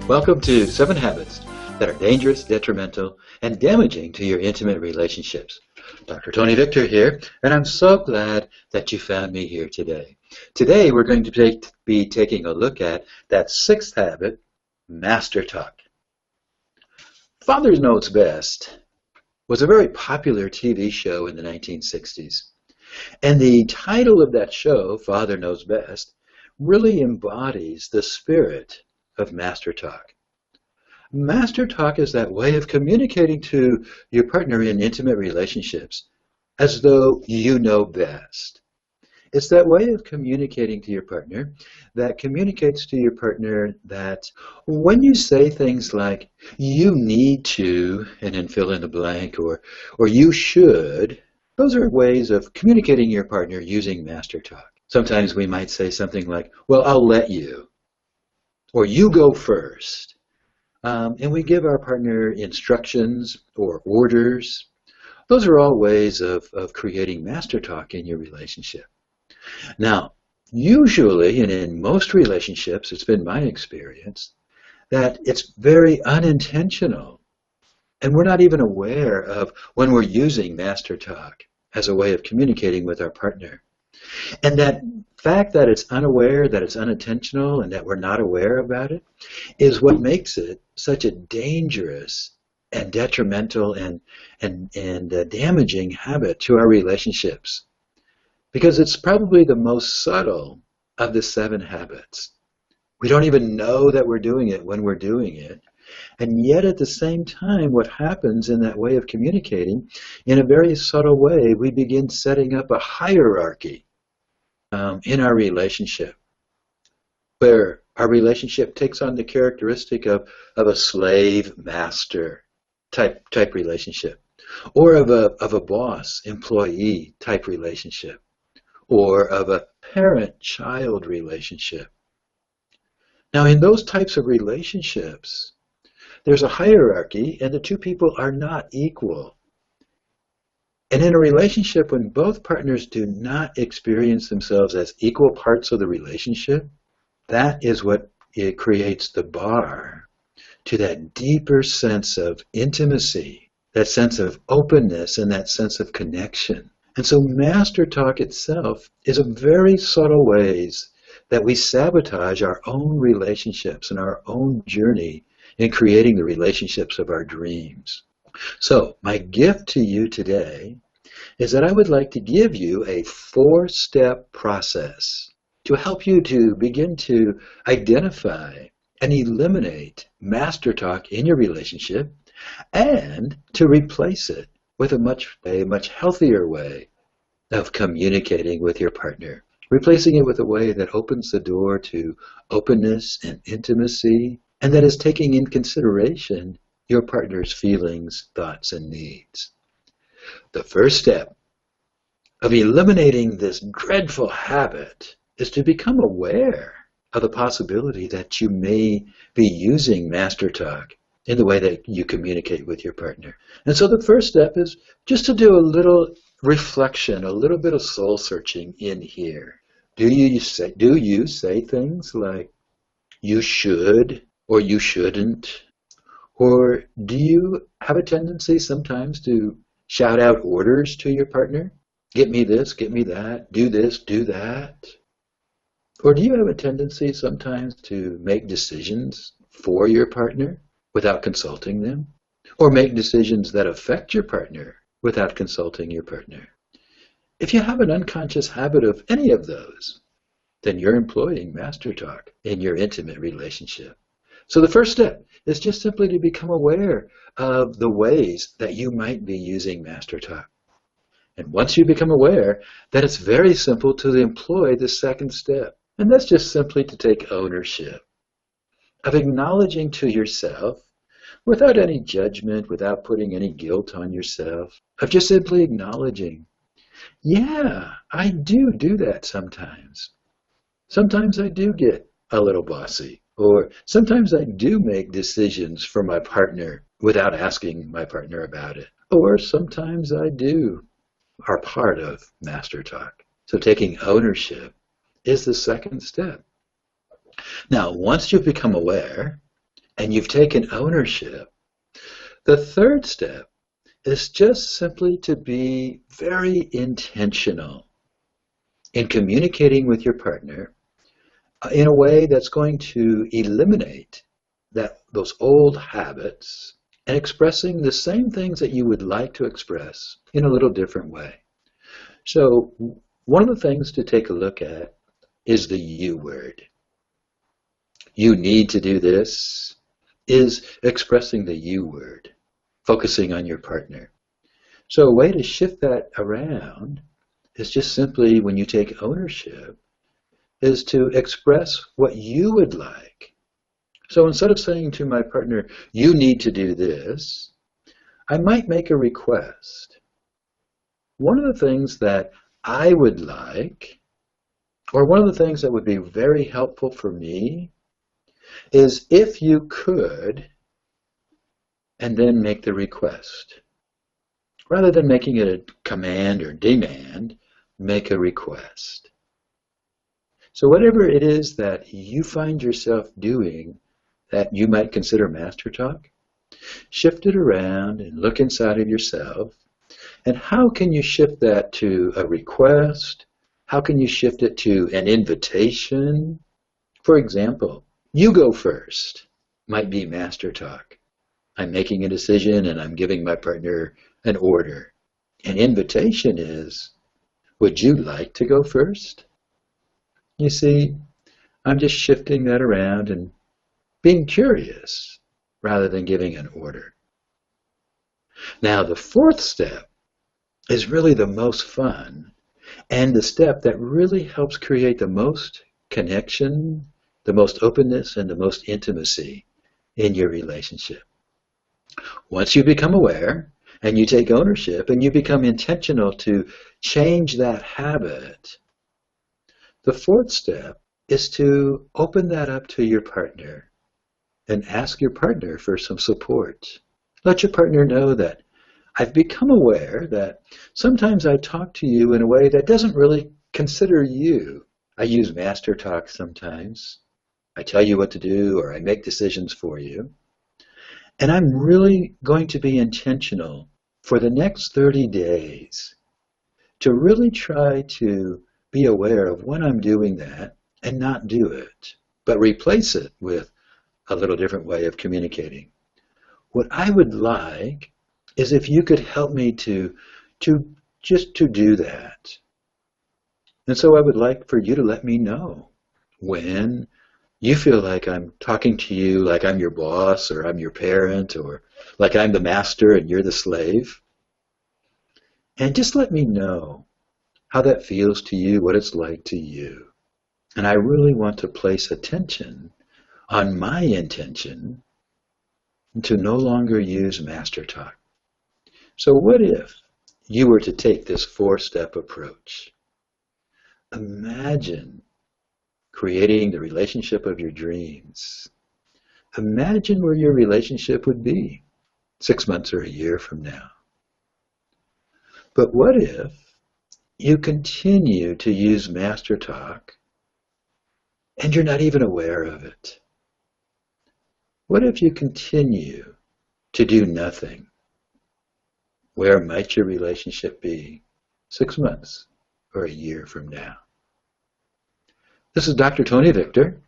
Welcome to 7 Habits that are dangerous, detrimental, and damaging to your intimate relationships. Dr. Tony Victor here, and I'm so glad that you found me here today. Today we're going to be taking a look at that 6th habit, master talk. Father Knows Best was a very popular TV show in the 1960s. And the title of that show, Father Knows Best, really embodies the spirit of master talk. Master talk is that way of communicating to your partner in intimate relationships as though you know best. It's that way of communicating to your partner that communicates to your partner that when you say things like, you need to, and then fill in the blank, or you should, those are ways of communicating to your partner using master talk. Sometimes we might say something like, well, I'll let you, or you go first. And we give our partner instructions or orders. Those are all ways of creating master talk in your relationship. Now, usually, and in most relationships, it's been my experience, that it's very unintentional. And we're not even aware of when we're using master talk as a way of communicating with our partner. And that fact that it's unaware, that it's unintentional, and that we're not aware about it is what makes it such a dangerous and detrimental and damaging habit to our relationships. Because it's probably the most subtle of the 7 habits. We don't even know that we're doing it when we're doing it. And yet at the same time, what happens in that way of communicating, in a very subtle way, we begin setting up a hierarchy in our relationship, where our relationship takes on the characteristic of a slave-master type relationship, or of a boss-employee type relationship, or of a parent-child relationship. Now, in those types of relationships, there's a hierarchy, and the two people are not equal. And in a relationship, when both partners do not experience themselves as equal parts of the relationship, that is what it creates the bar to that deeper sense of intimacy, that sense of openness, and that sense of connection. And so master talk itself is a very subtle ways that we sabotage our own relationships and our own journey in creating the relationships of our dreams. So my gift to you today is that I would like to give you a 4-step process to help you to begin to identify and eliminate master talk in your relationship, and to replace it with a much healthier way of communicating with your partner. Replacing it with a way that opens the door to openness and intimacy, and that is taking in consideration your partner's feelings, thoughts, and needs. The first step of eliminating this dreadful habit is to become aware of the possibility that you may be using master talk in the way that you communicate with your partner. And so the first step is just to do a little reflection, a little bit of soul searching in here. Do you say things like, you should, or you shouldn't? Or do you have a tendency sometimes to shout out orders to your partner? Get me this, get me that, do this, do that. Or do you have a tendency sometimes to make decisions for your partner without consulting them? Or make decisions that affect your partner without consulting your partner? If you have an unconscious habit of any of those, then you're employing master talk in your intimate relationship. So the first step is just simply to become aware of the ways that you might be using master talk. And once you become aware, then it's very simple to employ the second step. And that's just simply to take ownership of acknowledging to yourself without any judgment, without putting any guilt on yourself, of just simply acknowledging, yeah, I do that sometimes. Sometimes I do get a little bossy, or sometimes I do make decisions for my partner without asking my partner about it, or sometimes I do are part of Master Talk. So taking ownership is the second step. Now, once you've become aware and you've taken ownership, the third step is just simply to be very intentional in communicating with your partner in a way that's going to eliminate those old habits and expressing the same things that you would like to express in a little different way. So one of the things to take a look at is the you word. You need to do this is expressing the you word, focusing on your partner. So a way to shift that around is just simply, when you take ownership, is to express what you would like. So instead of saying to my partner, you need to do this, I might make a request. One of the things that I would like, or one of the things that would be very helpful for me, is if you could, and then make the request. Rather than making it a command or demand, make a request. So whatever it is that you find yourself doing that you might consider Master Talk, shift it around and look inside of yourself. And how can you shift that to a request? How can you shift it to an invitation? For example, you go first might be Master Talk. I'm making a decision and I'm giving my partner an order. An invitation is, would you like to go first? You see, I'm just shifting that around and being curious rather than giving an order. Now, the fourth step is really the most fun and the step that really helps create the most connection, the most openness, and the most intimacy in your relationship. Once you become aware and you take ownership and you become intentional to change that habit, the fourth step is to open that up to your partner and ask your partner for some support. Let your partner know that I've become aware that sometimes I talk to you in a way that doesn't really consider you. I use Master Talk sometimes. I tell you what to do, or I make decisions for you. And I'm really going to be intentional for the next 30 days to really try to be aware of when I'm doing that and not do it, but replace it with a little different way of communicating. What I would like is if you could help me to do that. And so I would like for you to let me know when you feel like I'm talking to you like I'm your boss, or I'm your parent, or like I'm the master and you're the slave. And just let me know how that feels to you, what it's like to you. And I really want to place attention on my intention to no longer use Master Talk. So what if you were to take this four-step approach? Imagine creating the relationship of your dreams. Imagine where your relationship would be 6 months or a year from now. But what if you continue to use Master Talk and you're not even aware of it? What if you continue to do nothing? Where might your relationship be 6 months or a year from now? This is Dr. Tony Victor,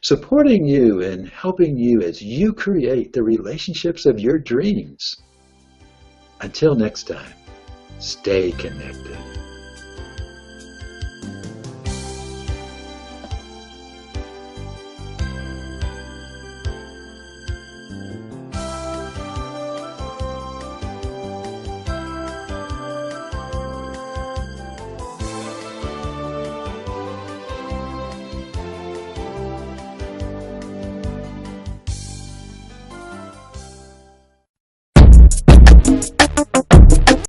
supporting you and helping you as you create the relationships of your dreams. Until next time, stay connected.